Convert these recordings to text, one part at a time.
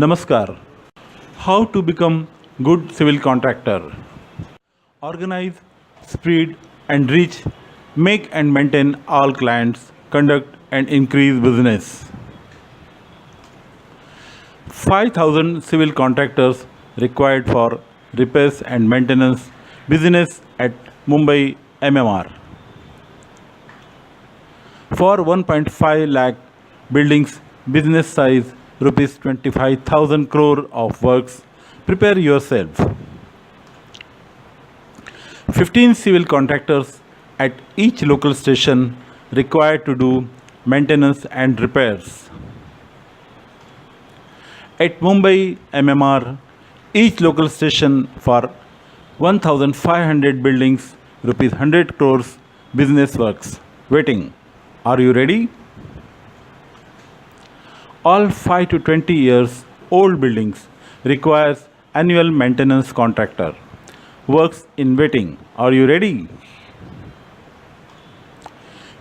Namaskar. How to become good civil contractor? Organize, speed and reach, make and maintain all clients, conduct and increase business. 5,000 civil contractors required for repairs and maintenance business at Mumbai MMR. For 1.5 lakh buildings business size rupees 25,000 crore of works, prepare yourself. 15 civil contractors at each local station required to do maintenance and repairs. At Mumbai MMR, each local station for 1,500 buildings, rupees 100 crores business works. Waiting. Are you ready? All 5 to 20 years old buildings requires annual maintenance contractor. Works in waiting. Are you ready?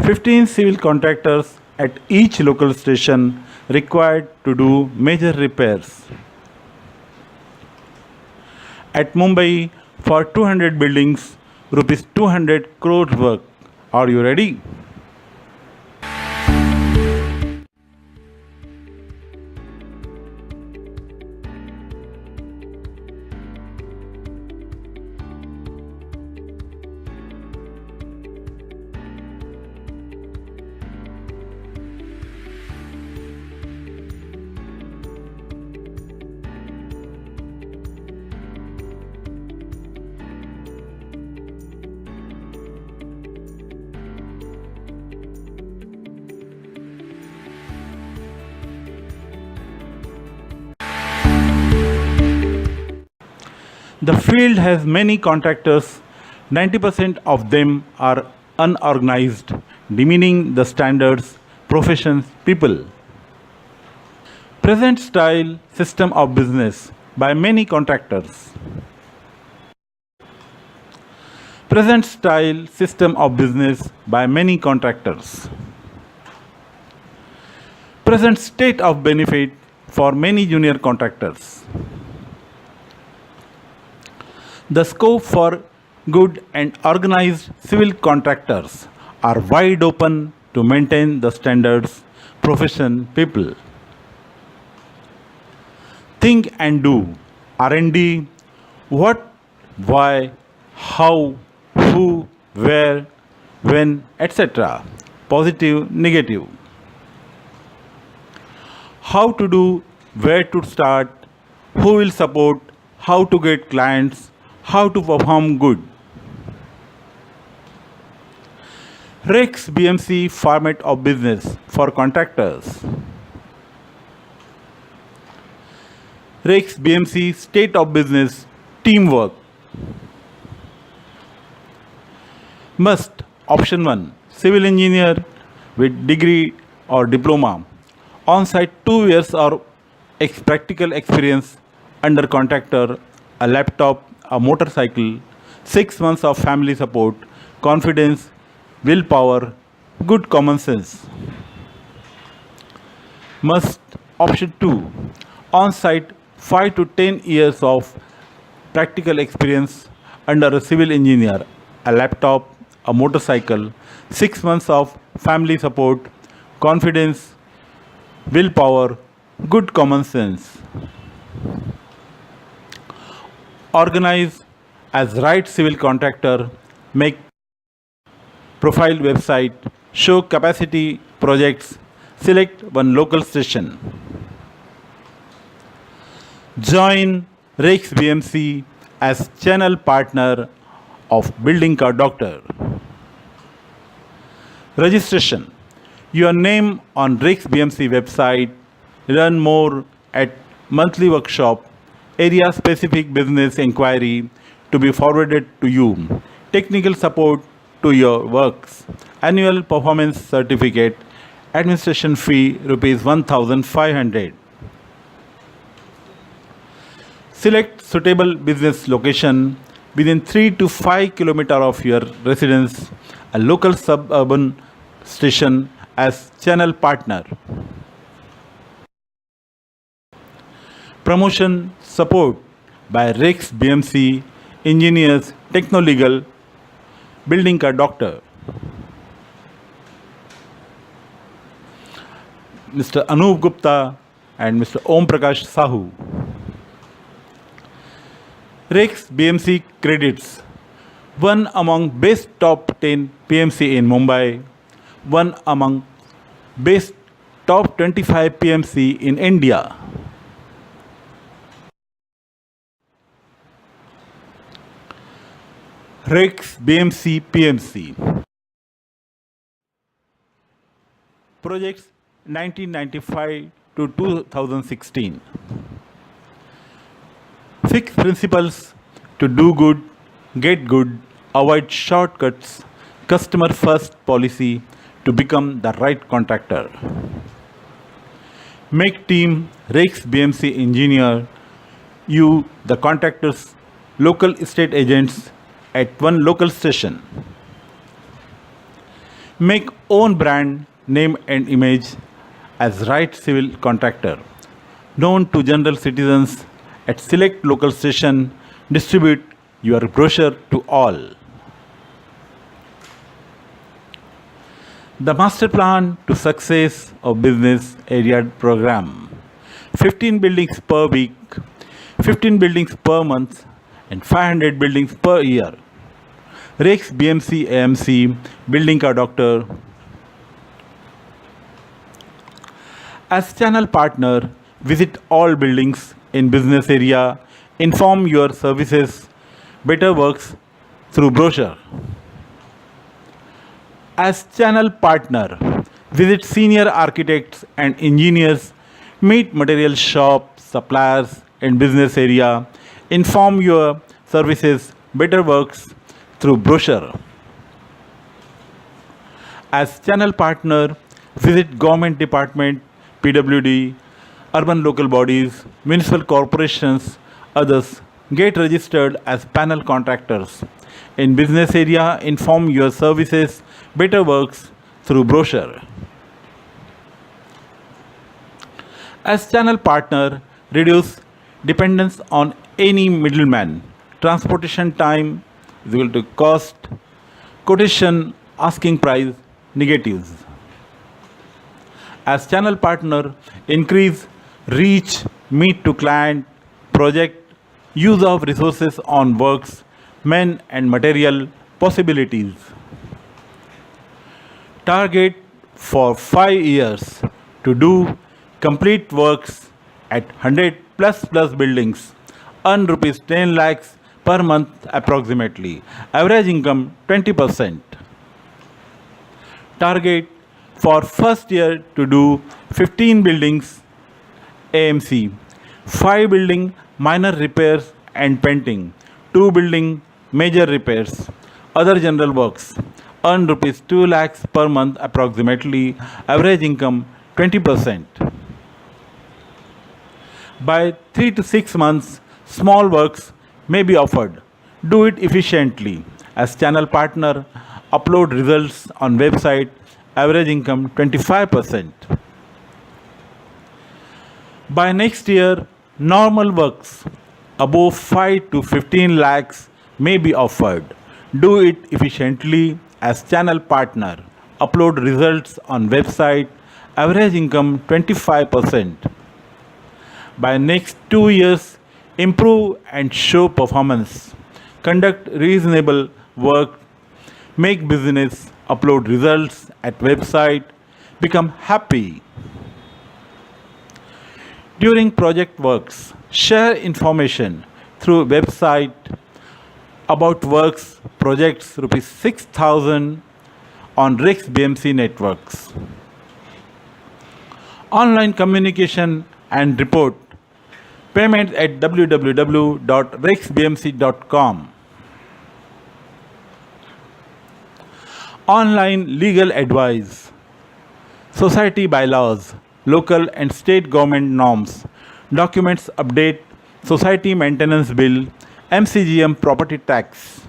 15 civil contractors at each local station required to do major repairs. At Mumbai, for 200 buildings, rupees 200 crore work. Are you ready? The field has many contractors. 90% of them are unorganized, demeaning the standards, professions, people. Present style system of business by many contractors. Present style system of business by many contractors. Present state of benefit for many junior contractors. The scope for good and organized civil contractors are wide open to maintain the standards, profession, people. Think and do. R&D, what, why, how, who, where, when, etc. Positive, negative. How to do, where to start, who will support, how to get clients, how to perform good. Rex BMC format of business for contractors. Rex BMC state of business teamwork. Must option 1 civil engineer with degree or diploma, on-site 2 years or practical experience under contractor, a laptop, a motorcycle, 6 months of family support, confidence, willpower, good common sense. Must option 2 on-site 5 to 10 years of practical experience under a civil engineer, a laptop, a motorcycle, 6 months of family support, confidence, willpower, good common sense. Organize as right civil contractor, make profile website, show capacity projects, select one local station. Join Rex BMC as channel partner of Building Car Doctor. Registration. Your name on Rex BMC website. Learn more at monthly workshop. Area specific business inquiry to be forwarded to you. Technical support to your works. Annual performance certificate. Administration fee rupees 1,500. Select suitable business location within 3 to 5 km of your residence, a local suburban station as channel partner. Promotion support by Rex BMC Engineers Techno-Legal Building का Doctor Mr. Anup Gupta and Mr. Om Prakash Sahu. Rex BMC credits one among best top 10 PMC in Mumbai, one among best top 25 PMC in India. Rex BMC PMC projects 1995 to 2016. Six principles to do good, get good, avoid shortcuts, customer first policy to become the right contractor. Make team Rex BMC engineer you the contractors, local estate agents at one local station. Make own brand, name and image as right civil contractor, known to general citizens at select local station. Distribute your brochure to all. The master plan to success of business area program: 15 buildings per week, 15 buildings per month, and 500 buildings per year. Rex BMC AMC Building का Doctor. As channel partner, visit all buildings in business area. Inform your services, better works through brochure. As channel partner, visit senior architects and engineers, meet material shop, suppliers in business area. Inform your services, better works through brochure. As channel partner, visit government department, PWD, urban local bodies, municipal corporations, others. Get registered as panel contractors. In business area, inform your services, better works through brochure. As channel partner, reduce dependence on any middleman. Transportation time is equal to cost, quotation, asking price, negatives. As channel partner, increase reach, meet to client, project, use of resources on works, men and material possibilities. Target for 5 years to do complete works at 100 plus buildings. Earn rupees 10 lakhs per month approximately. Average income 20%. Target for first year to do 15 buildings AMC, 5 building minor repairs and painting, 2 building major repairs, other general works. Earn rupees 2 lakhs per month approximately. Average income 20%. By 3 to 6 months, small works may be offered. Do it efficiently. As channel partner, upload results on website. Average income 25%. By next year, normal works above 5 to 15 lakhs may be offered. Do it efficiently as channel partner. Upload results on website. Average income 25%. By next 2 years, improve and show performance. Conduct reasonable work. Make business. Upload results at website. Become happy. During project works, share information through website about works projects rupees 6,000 on Rex BMC networks. Online communication and report payment at www.rexbmc.com. Online legal advice, society bylaws, local and state government norms, documents update, society maintenance bill, MCGM property tax.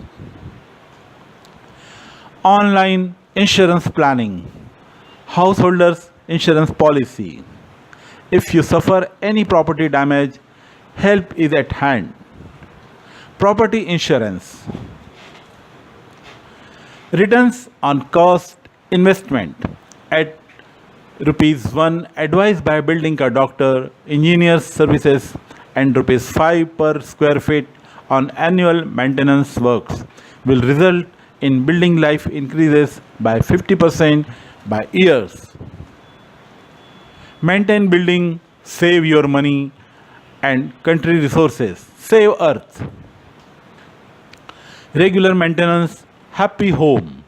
Online insurance planning, householders insurance policy. If you suffer any property damage, Help is at hand. Property insurance. Returns on cost investment at rupees 1 advised by building a doctor, engineers services and rupees 5 per square feet on annual maintenance works will result in building life increases by 50% by years. Maintain building, save your money and country resources, save earth. Regular maintenance, happy home.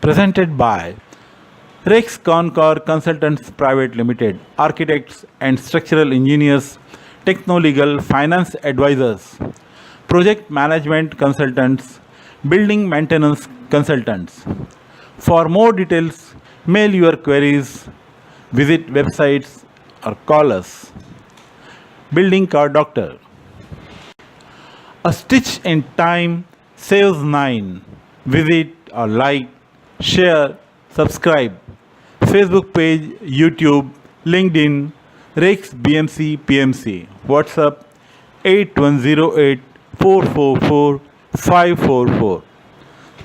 Presented by Rex Concor Consultants Private Limited, architects and structural engineers, techno-legal finance advisors, project management consultants, building maintenance consultants. For more details, mail your queries, visit websites or call us. Building Car Doctor. A stitch in time saves 9. Visit or like, share, subscribe. Facebook page, YouTube, LinkedIn, Rex BMC PMC. WhatsApp 8108 444 544.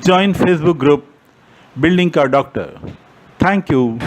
Join Facebook group Building Car Doctor. Thank you.